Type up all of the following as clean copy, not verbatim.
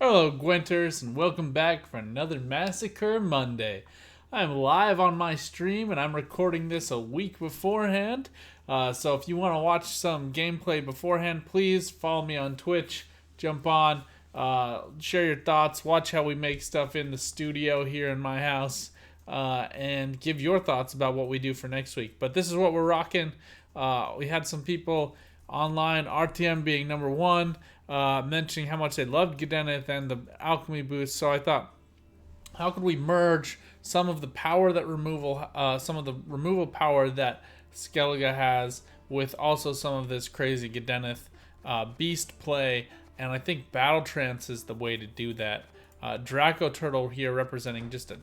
Hello, Gwenters, and welcome back for another Massacre Monday. I'm live on my stream, and I'm recording this a week beforehand. So if you want to watch some gameplay beforehand, please follow me on Twitch. Jump on, share your thoughts, watch how we make stuff in the studio here in my house, and give your thoughts about what we do for next week. But this is what we're rocking. We had some people online, RTM being number one, mentioning how much they loved Gedeneth and the alchemy boost. So I thought, how could we merge some of the power that some of the removal power that Skellige has with also some of this crazy Gedeneth beast play? And I think Battle Trance is the way to do that. Draco Turtle here representing just an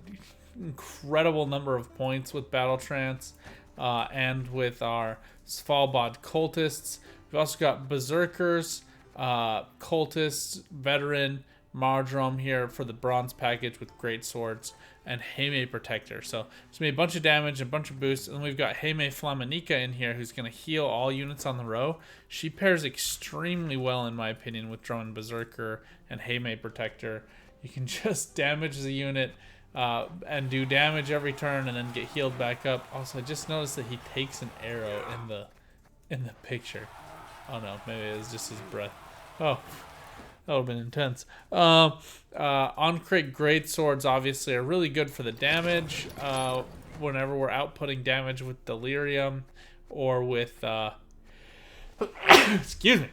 incredible number of points with Battle Trance, and with our Svalbard cultists. We've also got Berserkers, cultists, veteran, Mardrum here for the bronze package with great swords, and Heme Protector. So it's gonna be a bunch of damage, a bunch of boosts, and then we've got Heme Flaminica in here who's gonna heal all units on the row. She pairs extremely well, in my opinion, with Drone Berserker and Heme Protector. You can just damage the unit and do damage every turn and then get healed back up. Also, I just noticed that he takes an arrow in the picture. Oh no, maybe it was just his breath. Oh, that would have been intense. On-crate great swords obviously are really good for the damage whenever we're outputting damage with Delirium or with excuse me,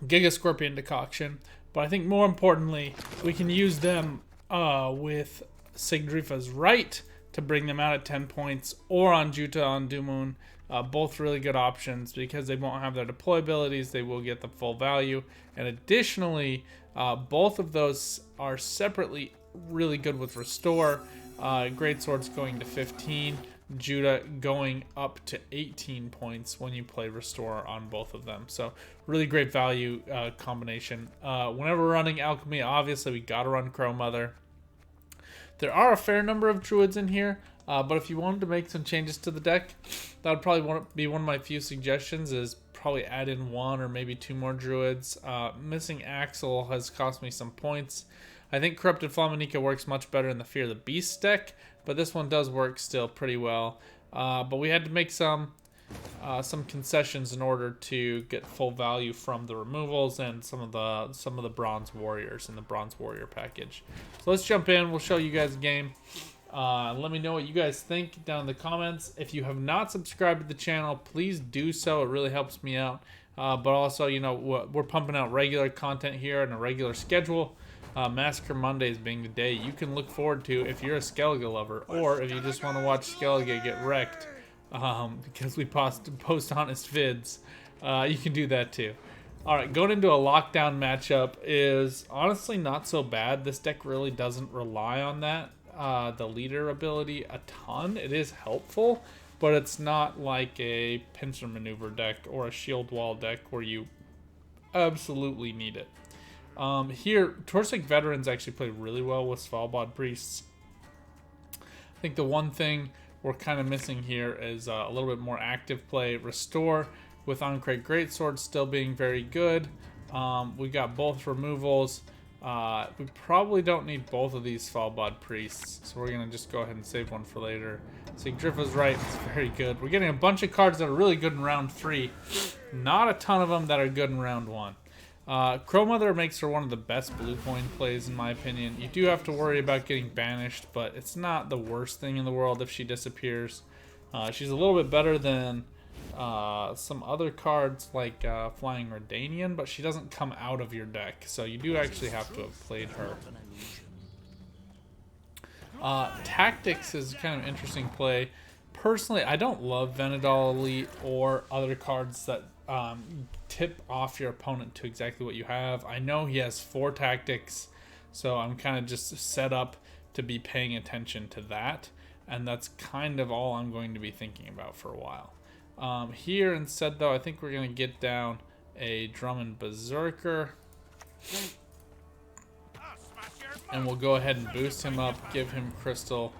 Giga Scorpion Decoction. But I think more importantly, we can use them with Sigdrifa's Right to bring them out at 10 points, or on Juta on Dumoon. Both really good options because they won't have their deploy abilities. They will get the full value. And additionally, both of those are separately really good with Restore. Great Swords going to 15. Judah going up to 18 points when you play Restore on both of them. So really great value combination. Whenever we're running Alchemy, obviously we got to run Crow Mother. There are a fair number of Druids in here. But if you wanted to make some changes to the deck, that would probably be one of my few suggestions, is probably add in one or maybe two more Druids. Missing Axel has cost me some points. I think Corrupted Flaminica works much better in the Fear the Beast deck, but this one does work still pretty well. But we had to make some concessions in order to get full value from the removals and some of the Bronze Warriors in the Bronze Warrior package. So let's jump in. We'll show you guys a game. Let me know what you guys think down in the comments. If you have not subscribed to the channel, please do so. It really helps me out. But also, you know, we're pumping out regular content here and a regular schedule. Massacre Mondays being the day you can look forward to if you're a Skellige lover, or if you just want to watch Skellige get wrecked because we post honest vids. You can do that too. Alright, going into a lockdown matchup is honestly not so bad. This deck really doesn't rely on that. The leader ability a ton. It is helpful, but it's not like a pincer maneuver deck or a shield wall deck where you absolutely need it. Here, Torsic Veterans actually play really well with Svalbard Priests. I think the one thing we're kind of missing here is a little bit more active play. Restore with On-Crate Greatsword still being very good. We got both removals. We probably don't need both of these Svalbard Priests, so we're going to just go ahead and save one for later. Sigdrifa's Right is very good. We're getting a bunch of cards that are really good in round 3. Not a ton of them that are good in round 1. Crow Mother makes her one of the best blue coin plays, in my opinion. You do have to worry about getting banished, but it's not the worst thing in the world if she disappears. She's a little bit better than some other cards like Flying Redanian, but she doesn't come out of your deck, so you do actually have to have played her. Tactics is kind of an interesting play. Personally, I don't love Venedal Elite or other cards that tip off your opponent to exactly what you have. I know he has 4 tactics, so I'm kind of just set up to be paying attention to that, and that's kind of all I'm going to be thinking about for a while. Here instead, though, I think we're going to get down a Drummond Berserker. And we'll go ahead and boost him up, give him Crystal,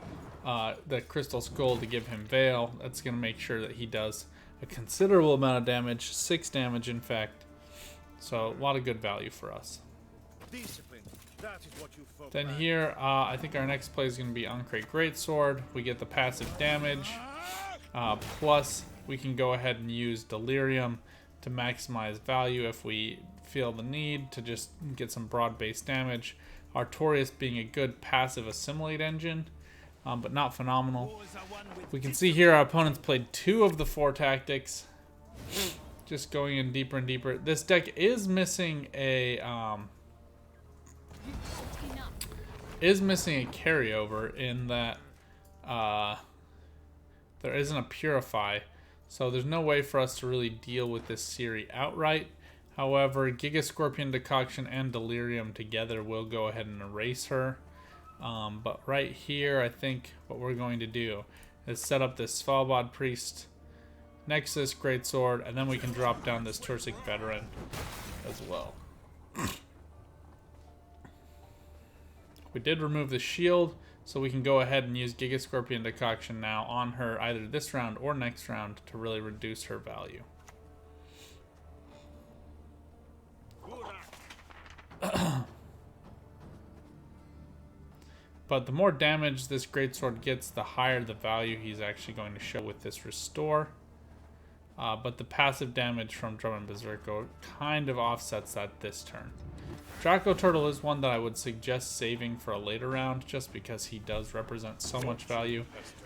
the Crystal Skull to give him Veil. That's going to make sure that he does a considerable amount of damage, 6 damage in fact. So a lot of good value for us. Discipline. That is what you folk Then lack. here, I think our next play is going to be Uncrate Greatsword. We get the passive damage. Plus, we can go ahead and use Delirium to maximize value if we feel the need to just get some broad-based damage. Artorias being a good passive assimilate engine, but not phenomenal. We can see here our opponents played 2 of the 4 tactics. Just going in deeper and deeper. This deck is missing a carryover in that there isn't a Purify, so there's no way for us to really deal with this Siri outright. However, Giga Scorpion Decoction and Delirium together will go ahead and erase her. But right here, I think what we're going to do is set up this Svalbard Priest, Nexus Greatsword, and then we can drop down this Tursic Veteran as well. We did remove the shield, so we can go ahead and use Giga Scorpion Decoction now on her either this round or next round to really reduce her value. But the more damage this Greatsword gets, the higher the value he's actually going to show with this Restore. But the passive damage from Drum and Berserker kind of offsets that this turn. Draco Turtle is one that I would suggest saving for a later round just because he does represent so much value.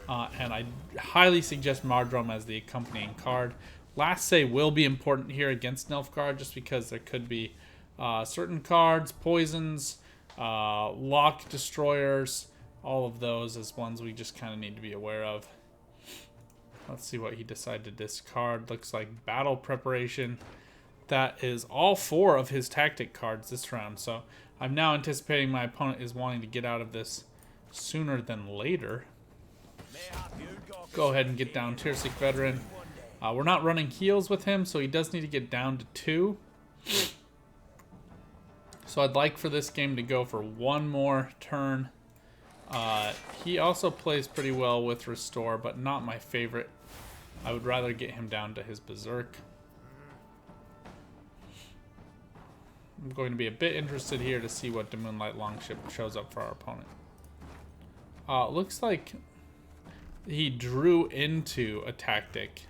And I highly suggest Mardrum as the accompanying card. Last Say will be important here against Nilfgaard just because there could be certain cards, poisons, lock destroyers, all of those as ones we just kind of need to be aware of. Let's see what he decided to discard. Looks like Battle Preparation. That is all 4 of his tactic cards this round. So I'm now anticipating my opponent is wanting to get out of this sooner than later. Go ahead and get down Tirsic Veteran. We're not running heals with him, so he does need to get down to 2. So I'd like for this game to go for 1 more turn. He also plays pretty well with Restore, but not my favorite. I would rather get him down to his Berserk. I'm going to be a bit interested here to see what the Moonlight Longship shows up for our opponent. Looks like he drew into a tactic.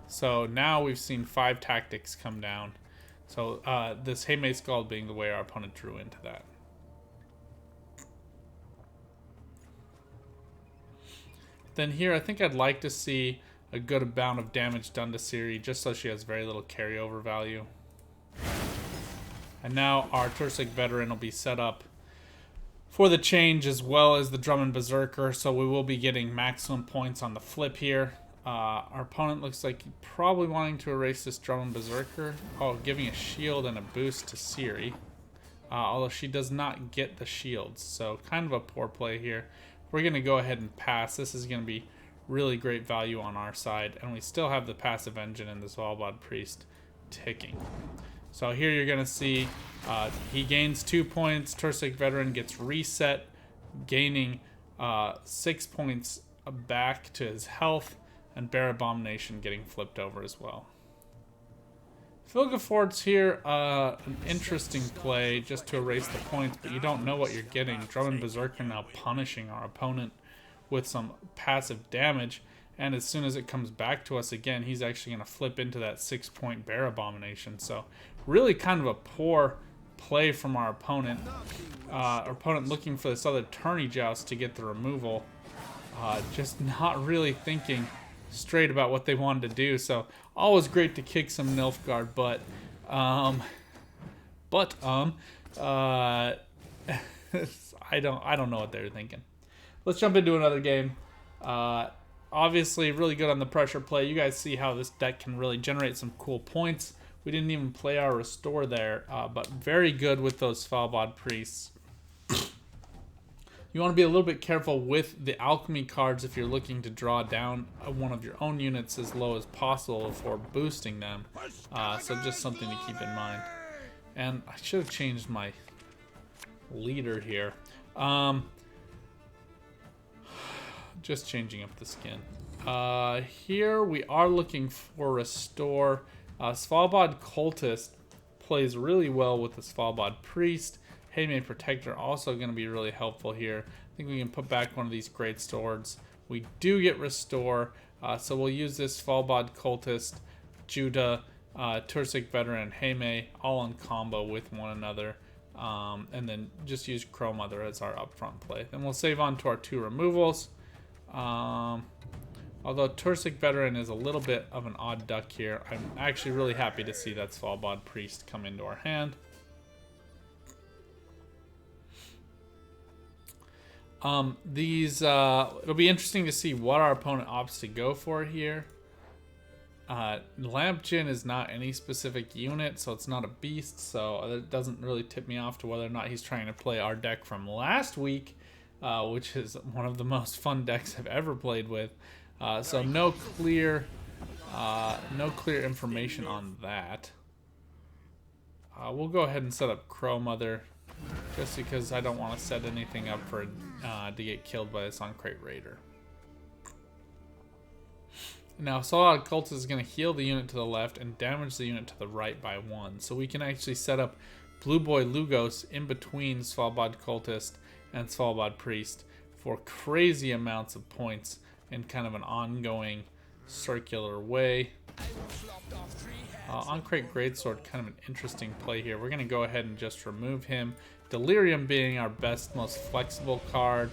So now we've seen 5 tactics come down. So this Heimei Skull being the way our opponent drew into that. Then here, I think I'd like to see a good amount of damage done to Ciri, just so she has very little carryover value. And now our Tursic Veteran will be set up for the change as well as the Drummond Berserker, so we will be getting maximum points on the flip here. Our opponent looks like he's probably wanting to erase this Drummond Berserker. Oh, giving a shield and a boost to Ciri. Although she does not get the shields, so kind of a poor play here. We're going to go ahead and pass. This is going to be really great value on our side, and we still have the passive engine in the Svalbard Priest ticking. So here you're going to see he gains 2 points. Tursic Veteran gets reset, gaining 6 points back to his health, and Bear Abomination getting flipped over as well. Filgafort's here, an interesting play just to erase the points, but you don't know what you're getting. Drummond Berserker now punishing our opponent with some passive damage, and as soon as it comes back to us again, he's actually going to flip into that 6-point Bear Abomination. So really kind of a poor play from our opponent. Our opponent looking for this other Tourney Joust to get the removal. Just not really thinking straight about what they wanted to do. So always great to kick some Nilfgaard, but I don't know what they were thinking. Let's jump into another game. Obviously really good on the pressure play. You guys see how this deck can really generate some cool points. We didn't even play our Restore there, but very good with those Svalbard Priests. You want to be a little bit careful with the alchemy cards if you're looking to draw down one of your own units as low as possible before boosting them. So just something to keep in mind. And I should have changed my leader here. Just changing up the skin. Here we are looking for Restore. Svalbard Cultist plays really well with the Svalbard Priest. Hayme Protector also going to be really helpful here. I think we can put back one of these great swords. We do get Restore, so we'll use this Svalbard Cultist, Judah, Tursik Veteran, and Hayme all in combo with one another. And then just use Crow Mother as our upfront play. Then we'll save on to our 2 removals. Although Tursik Veteran is a little bit of an odd duck here, I'm actually really happy to see that Svalbard Priest come into our hand. It'll be interesting to see what our opponent opts to go for here. Lamp Djinn is not any specific unit, so it's not a beast, so it doesn't really tip me off to whether or not he's trying to play our deck from last week, which is one of the most fun decks I've ever played with. So no clear information on that. We'll go ahead and set up Crow Mother, just because I don't want to set anything up for to get killed by this Uncrate Raider. Now, Solid Cultist is going to heal the unit to the left and damage the unit to the right by 1. So we can actually set up Blue Boy Lugos in between Svalbard Cultist and Svalbard Priest for crazy amounts of points in kind of an ongoing circular way. Uncrate Greatsword, kind of an interesting play here. We're going to go ahead and just remove him. Delirium being our best, most flexible card.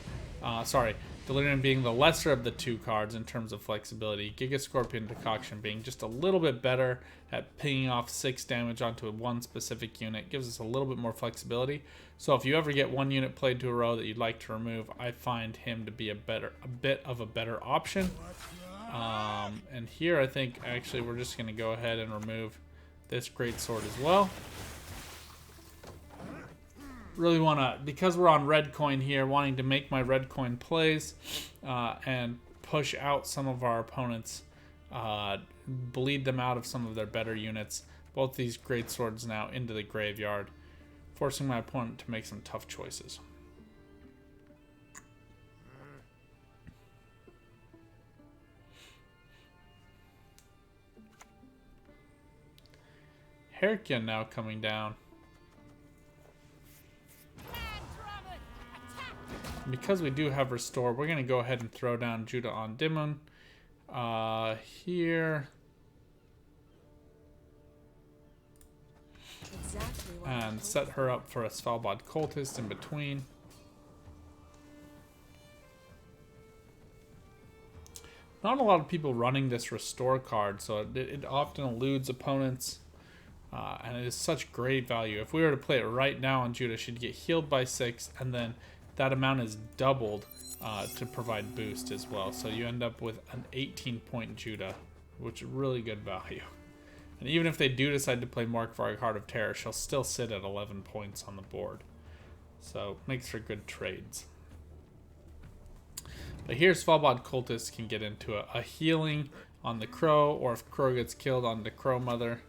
Delirium being the lesser of the 2 cards in terms of flexibility. Giga Scorpion Decoction being just a little bit better at pinging off 6 damage onto one specific unit. Gives us a little bit more flexibility. So if you ever get one unit played to a row that you'd like to remove, I find him to be a bit of a better option. And here I think actually we're just going to go ahead and remove this Greatsword as well. Really want to, because we're on red coin here, wanting to make my red coin plays and push out some of our opponents, bleed them out of some of their better units. Both these great swords now into the graveyard, forcing my opponent to make some tough choices. Herkian now coming down. Because we do have Restore, we're going to go ahead and throw down Judah on Dimun here. And set her up for a Svalbard Cultist in between. Not a lot of people running this Restore card, so it often eludes opponents. And it is such great value. If we were to play it right now on Judah, she'd get healed by 6, and then that amount is doubled to provide boost as well. So you end up with an 18-point Judah, which is really good value. And even if they do decide to play Morkvarg Heart of Terror, she'll still sit at 11 points on the board. So makes for good trades. But here Svalbard Cultist can get into a healing on the Crow, or if Crow gets killed, on the Crow Mother,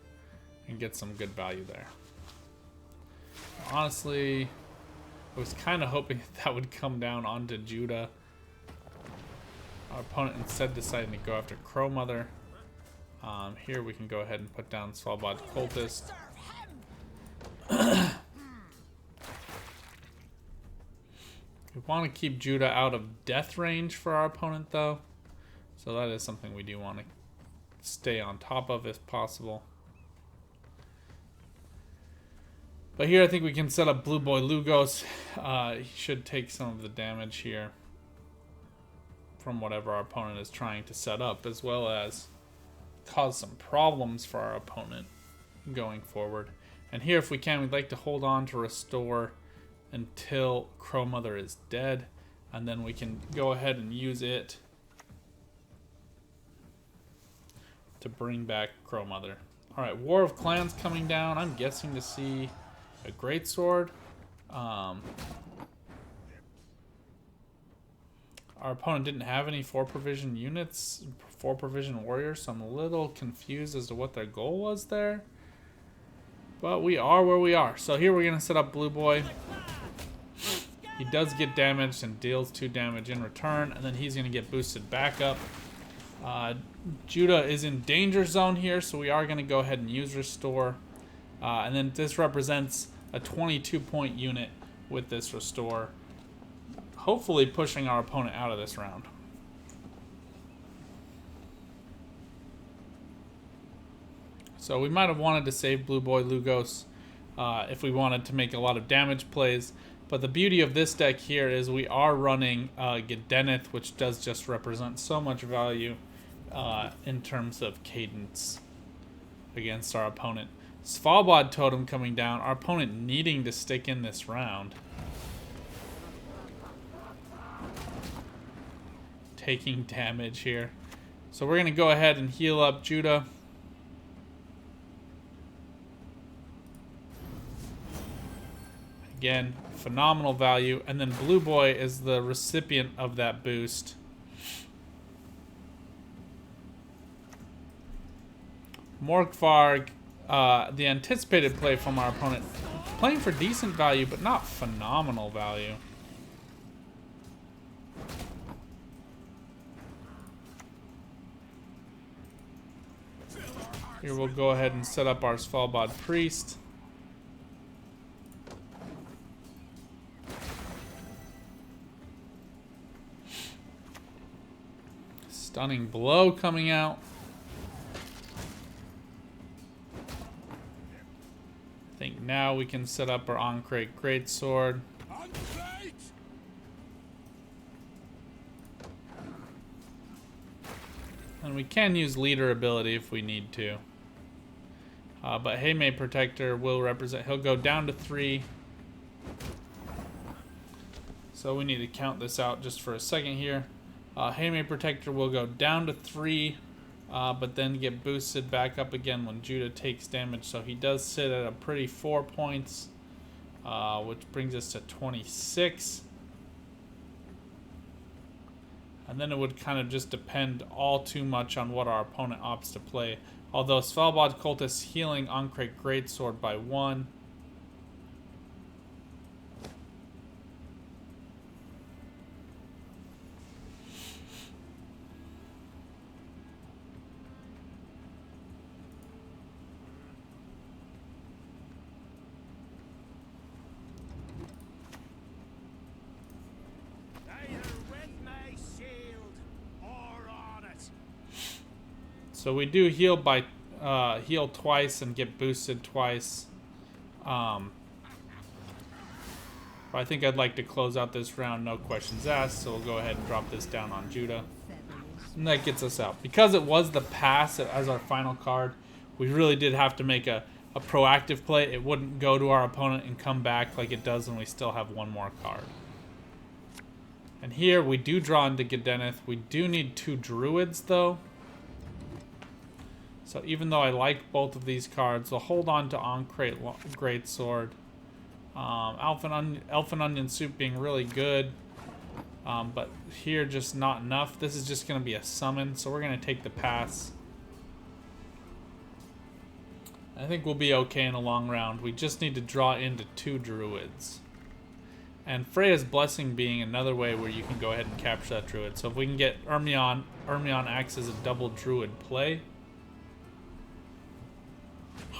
and get some good value there. Honestly, I was kind of hoping that would come down onto Judah. Our opponent instead deciding to go after Crow Mother. Here we can go ahead and put down Svalbard Cultist. We want to keep Judah out of death range for our opponent, though. So that is something we do want to stay on top of if possible. But here I think we can set up Blue Boy Lugos. He should take some of the damage here from whatever our opponent is trying to set up, as well as cause some problems for our opponent going forward. And here, if we can, we'd like to hold on to Restore until Crow Mother is dead, and then we can go ahead and use it to bring back Crow Mother. Alright, War of Clans coming down. I'm guessing to see a Greatsword. Our opponent didn't have any 4-provision units, 4-provision warriors, so I'm a little confused as to what their goal was there. But we are where we are. So here we're going to set up Blue Boy. He does get damaged and deals 2 damage in return, and then he's going to get boosted back up. Judah is in danger zone here, so we are going to go ahead and use Restore. And then this represents a 22-point unit with this restore, hopefully pushing our opponent out of this round. So we might have wanted to save Blue Boy Lugos if we wanted to make a lot of damage plays. But the beauty of this deck here is we are running Gedeneth, which does just represent so much value in terms of cadence against our opponent. Svalbard Totem coming down, our opponent needing to stick in this round. Taking damage here. So we're going to go ahead and heal up Judah. Again, phenomenal value. And then Blue Boy is the recipient of that boost. Morgvarg, the anticipated play from our opponent. Playing for decent value, but not phenomenal value. Here we'll go ahead and set up our Svalbard Priest. Stunning Blow coming out. I think now we can set up our Ancrate Greatsword. And we can use leader ability if we need to. But Haymay Protector will represent, he'll go down to 3. So we need to count this out just for a second here. Haymay Protector will go down to 3, but then get boosted back up again when Judah takes damage. So he does sit at a pretty 4 points, which brings us to 26. And then it would kind of just depend all too much on what our opponent opts to play. Although Svalbard Cultist healing Ancrate Greatsword by 1. So we do heal by heal twice and get boosted twice. But I think I'd like to close out this round, no questions asked. So we'll go ahead and drop this down on Judah, and that gets us out. Because it was the pass as our final card, we really did have to make a proactive play. It wouldn't go to our opponent and come back like it does when we still have one more card. And here we do draw into Gedeneth. We do need 2 Druids though. So even though I like both of these cards, we'll hold on to Ancrate Greatsword. Elfin Onion Soup being really good, but here just not enough. This is just going to be a summon, so we're going to take the pass. I think we'll be okay in a long round. We just need to draw into 2 Druids. And Freya's Blessing being another way where you can go ahead and capture that Druid. So if we can get Ermion acts as a double Druid play.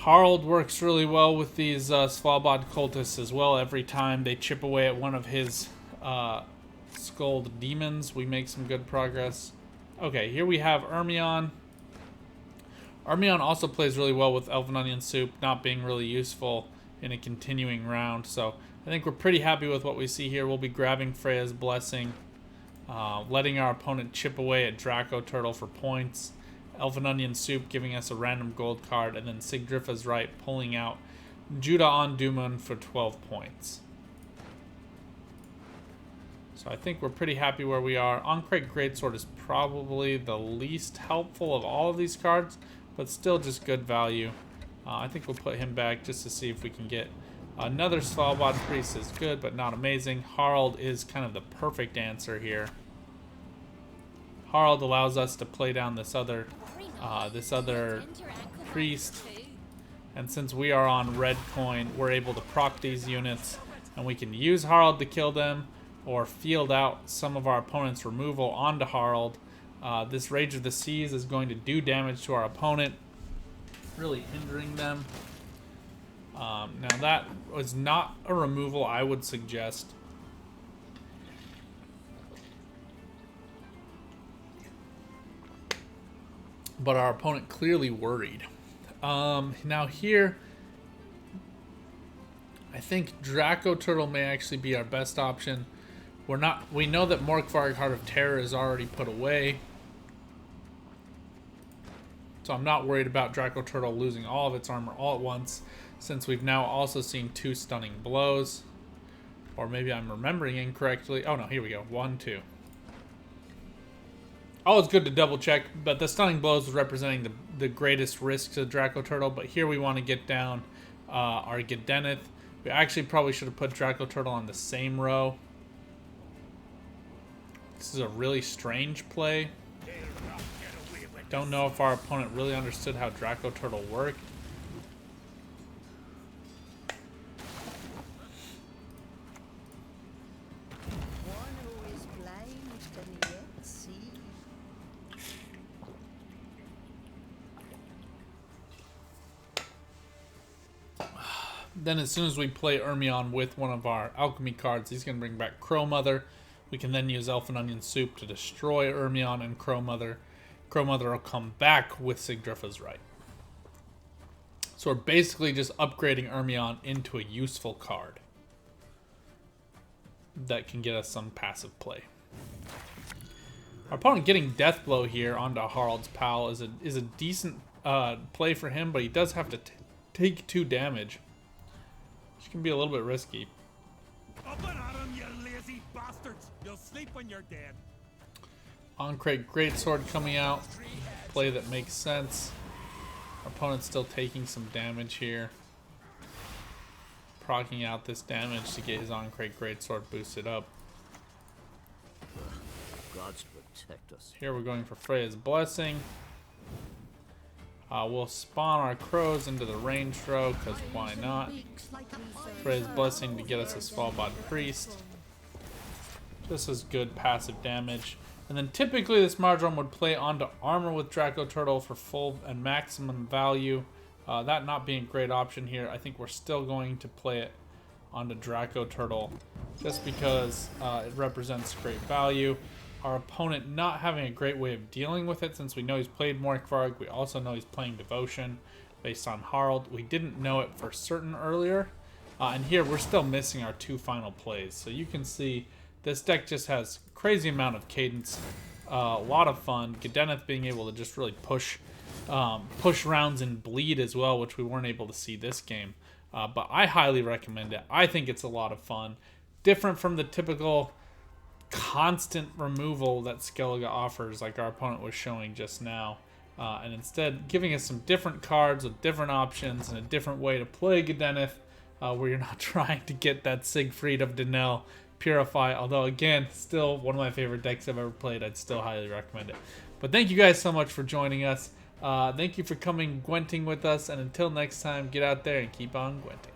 Harald works really well with these Svalbard Cultists as well. Every time they chip away at one of his Skulled Demons, we make some good progress. Okay, here we have Ermion. Ermion also plays really well with Elfin Onion Soup, not being really useful in a continuing round. So I think we're pretty happy with what we see here. We'll be grabbing Freya's Blessing, letting our opponent chip away at Draco Turtle for points. Elfin Onion Soup giving us a random gold card, and then Sigdrifa's Right pulling out Judah on Dumun for 12 points. So I think we're pretty happy where we are. Ancrate Greatsword is probably the least helpful of all of these cards, but still just good value. I think we'll put him back just to see if we can get another Svalbard Priest. Is good, but not amazing. Harald is kind of the perfect answer here. Harald allows us to play down this other priest, and since we are on red coin, we're able to proc these units, and we can use Harald to kill them or field out some of our opponent's removal onto Harald. This Rage of the Seas is going to do damage to our opponent, really hindering them. Now that was not a removal I would suggest. But our opponent clearly worried. Now here, I think Draco Turtle may actually be our best option. We know that Morkvarg Heart of Terror is already put away. So I'm not worried about Draco Turtle losing all of its armor all at once, since we've now also seen 2 stunning blows. Or maybe I'm remembering incorrectly. Oh no, here we go. 1, 2. Always good to double check, but the stunning blows was representing the greatest risk to the Draco Turtle, but here we want to get down our Gedeneth. We actually probably should have put Draco Turtle on the same row. This is a really strange play. Don't know if our opponent really understood how Draco Turtle worked. Then as soon as we play Ermion with one of our alchemy cards, he's going to bring back Crow Mother. We can then use Elf and Onion Soup to destroy Ermion and Crow Mother. Crow Mother will come back with Sigdrifa's Right. So we're basically just upgrading Ermion into a useful card that can get us some passive play. Our opponent getting Deathblow here onto Harald's Pal is a decent play for him, but he does have to take 2 damage. Which can be a little bit risky. Up and at him, you lazy bastards! You'll sleep when you're dead. Encrate Greatsword coming out. Play that makes sense. Our opponent's still taking some damage here. Proccing out this damage to get his Encrate Greatsword boosted up. Gods protect us. Here we're going for Freya's Blessing. We'll spawn our crows into the range row, because why not? Freya's Blessing to get us a Svalbard Priest. Just as good passive damage. And then typically this Marjoram would play onto Armor with Draco Turtle for full and maximum value. That not being a great option here, I think we're still going to play it onto Draco Turtle just because it represents great value. Our opponent not having a great way of dealing with it, since we know he's played Morkvarg. We also know he's playing Devotion based on Harald. We didn't know it for certain earlier. And here we're still missing our 2 final plays. So you can see this deck just has crazy amount of cadence. A lot of fun. Gedeneth being able to just really push rounds and bleed as well, which we weren't able to see this game. But I highly recommend it. I think it's a lot of fun. Different from the typical constant removal that Skellige offers, like our opponent was showing just now, and instead giving us some different cards with different options and a different way to play Gedeneth, where you're not trying to get that Siegfried of Denel Purify, although again, still one of my favorite decks I've ever played. I'd still highly recommend it. But thank you guys so much for joining us. Thank you for coming Gwenting with us, and until next time, get out there and keep on Gwenting.